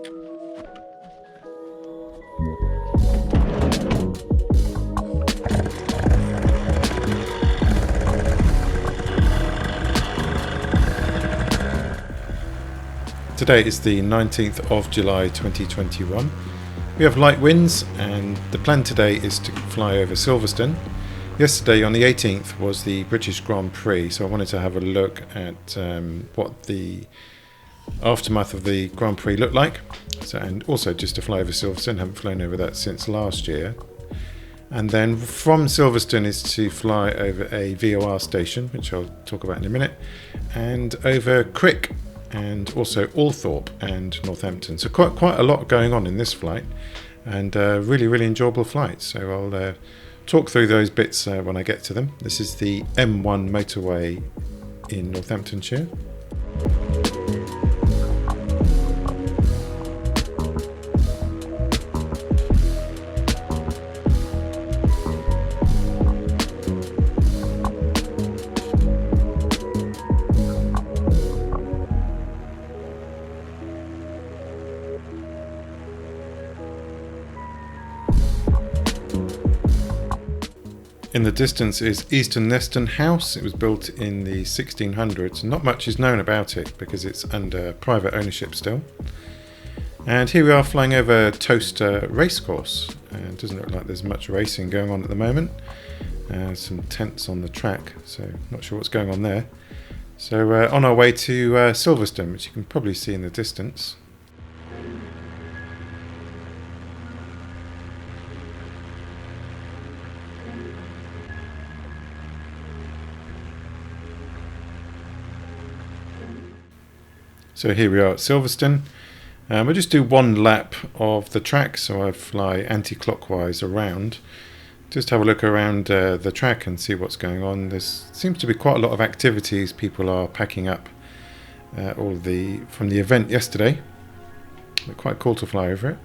Today is the 19th of July 2021. We have light winds and the plan today is to fly over Silverstone. Yesterday on the 18th was the British Grand Prix, so I wanted to have a look at what the aftermath of the Grand Prix looked like. And also just to fly over Silverstone, haven't flown over that since last year. And then from Silverstone is to fly over a VOR station, which I'll talk about in a minute, and over Crick, and also Althorp and Northampton. So quite a lot going on in this flight, and really enjoyable flight. So I'll talk through those bits when I get to them. This is the M1 motorway in Northamptonshire. In the distance is Eastern House. It was built in the 1600s. Not much is known about it because it's under private ownership still. And here we are flying over Towcester racecourse. It doesn't look like there's much racing going on at the moment. Some tents on the track, so not sure what's going on there. So on our way to Silverstone, which you can probably see in the distance. So here we are at Silverstone. We'll just do one lap of the track, so I fly anti-clockwise around. Just have a look around the track and see what's going on. There seems to be quite a lot of activities. People are packing up from the event yesterday. They're quite cool to fly over it.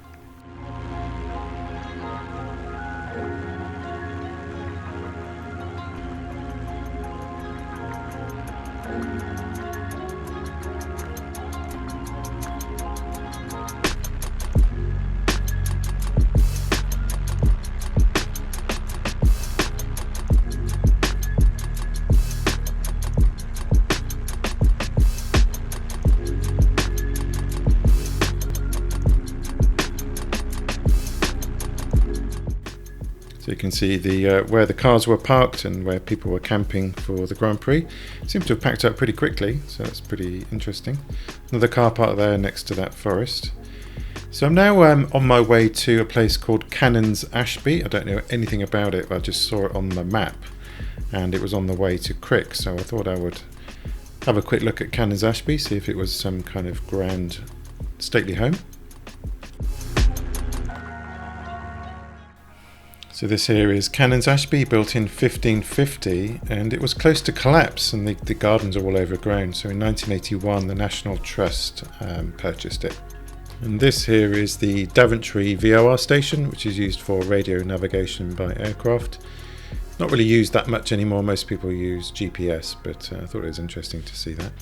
So you can see the where the cars were parked and where people were camping for the Grand Prix. Seems to have packed up pretty quickly, so that's pretty interesting. Another car park there next to that forest. So I'm now on my way to a place called Canons Ashby. I don't know anything about it, but I just saw it on the map and it was on the way to Crick, so I thought I would have a quick look at Canons Ashby, see if it was some kind of grand stately home. So this here is Canons Ashby, built in 1550, and it was close to collapse and the gardens are all overgrown. So in 1981 the National Trust purchased it. And this here is the Daventry VOR station, which is used for radio navigation by aircraft. Not really used that much anymore, most people use GPS, but I thought it was interesting to see that.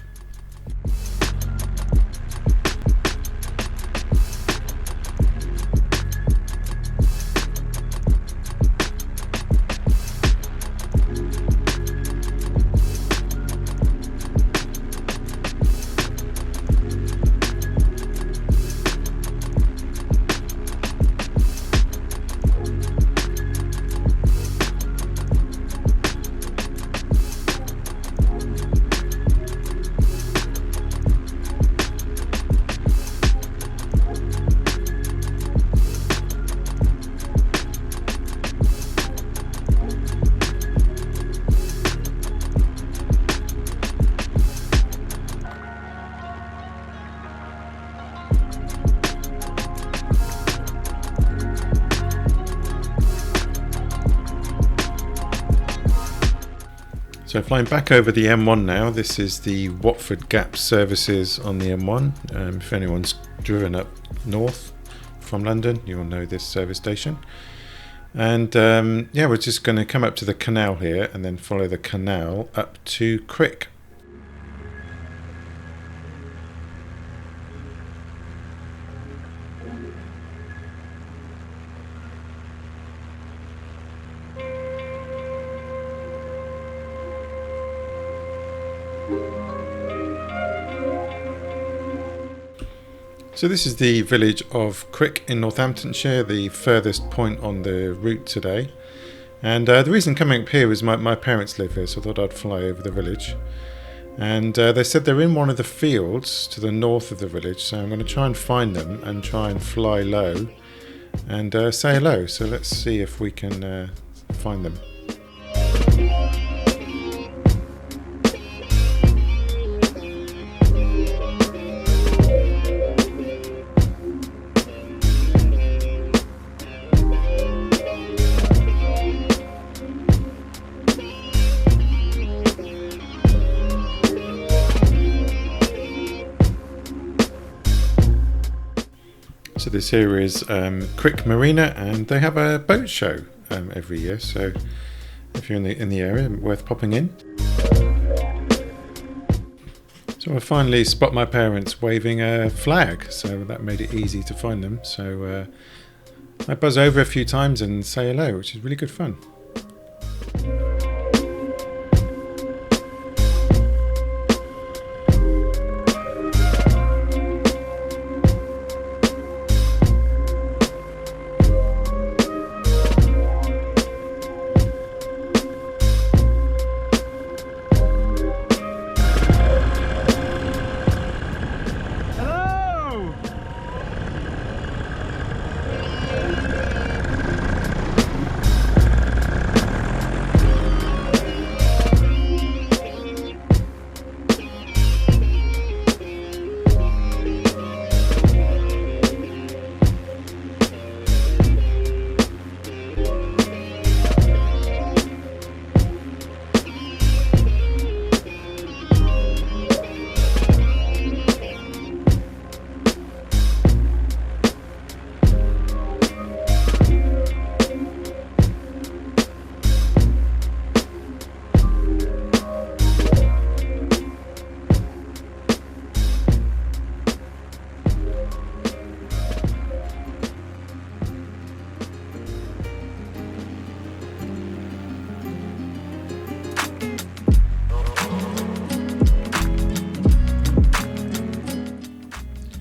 So flying back over the M1 now, this is the Watford Gap Services on the M1. If anyone's driven up north from London, you'll know this service station. And yeah, we're just going to come up to the canal here and then follow the canal up to Crick. So this is the village of Crick in Northamptonshire, the furthest point on the route today. And the reason coming up here is my parents live here, so I thought I'd fly over the village. And they said they're in one of the fields to the north of the village, so I'm going to try and find them and try and fly low and say hello. So let's see if we can find them. So this here is Crick Marina, and they have a boat show every year. So if you're in the area, worth popping in. So I finally spot my parents waving a flag, so that made it easy to find them. So I buzz over a few times and say hello, which is really good fun.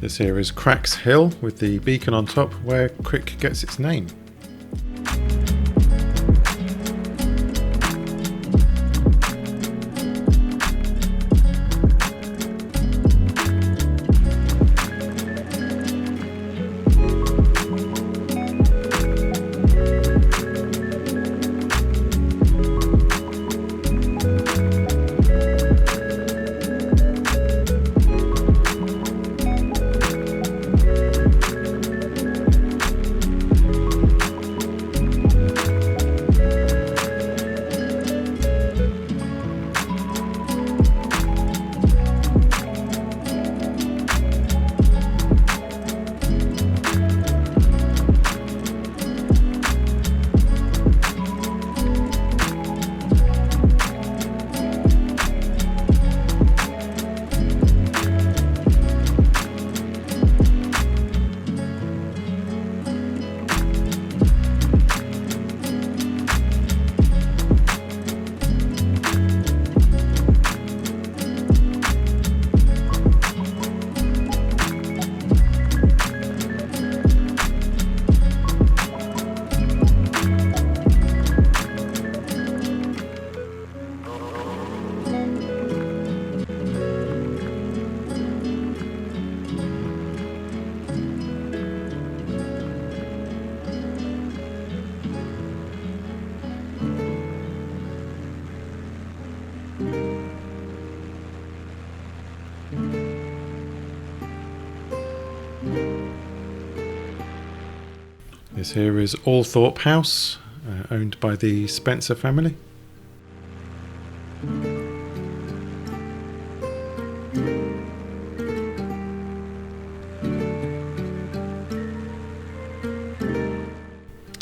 This here is Crack's Hill with the beacon on top, where Crick gets its name. This here is Althorp House, owned by the Spencer family.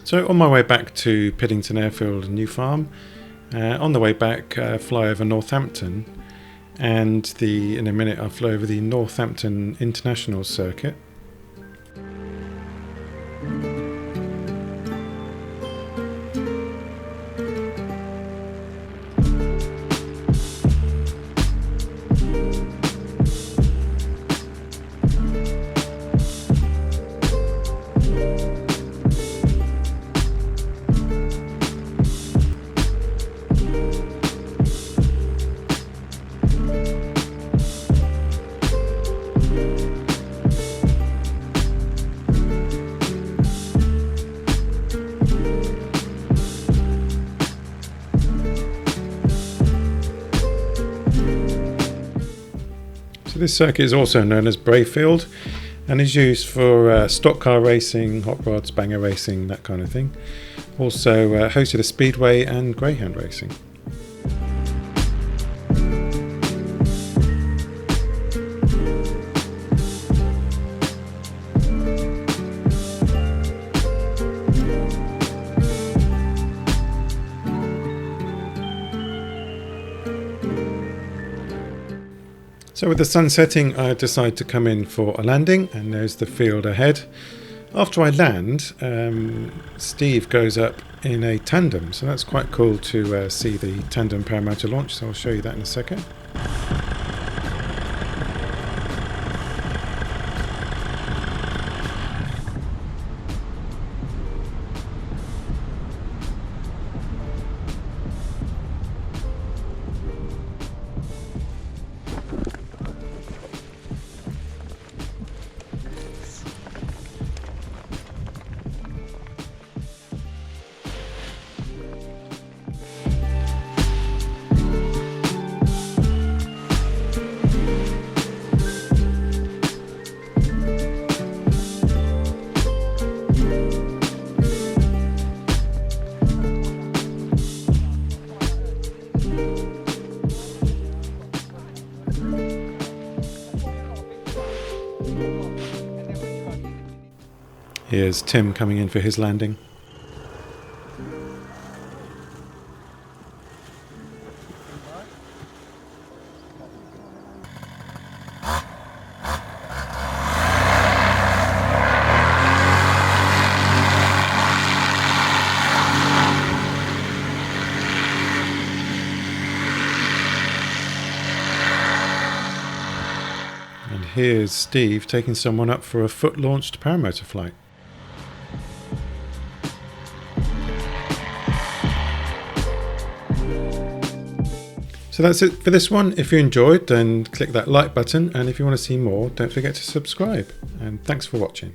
So on my way back to Piddington Airfield New Farm, on the way back fly over Northampton, and in a minute I'll fly over the Northampton International Circuit. this circuit is also known as Brafield and is used for stock car racing, hot rods, banger racing, that kind of thing. Also hosted a speedway and greyhound racing. So with the sun setting, I decide to come in for a landing, and there's the field ahead. After I land, Steve goes up in a tandem, so that's quite cool to see the tandem Paramotor launch, so I'll show you that in a second. Here's Tim coming in for his landing. And here's Steve taking someone up for a foot-launched paramotor flight. So that's it for this one. If you enjoyed, then click that like button, and if you want to see more, don't forget to subscribe. And thanks for watching.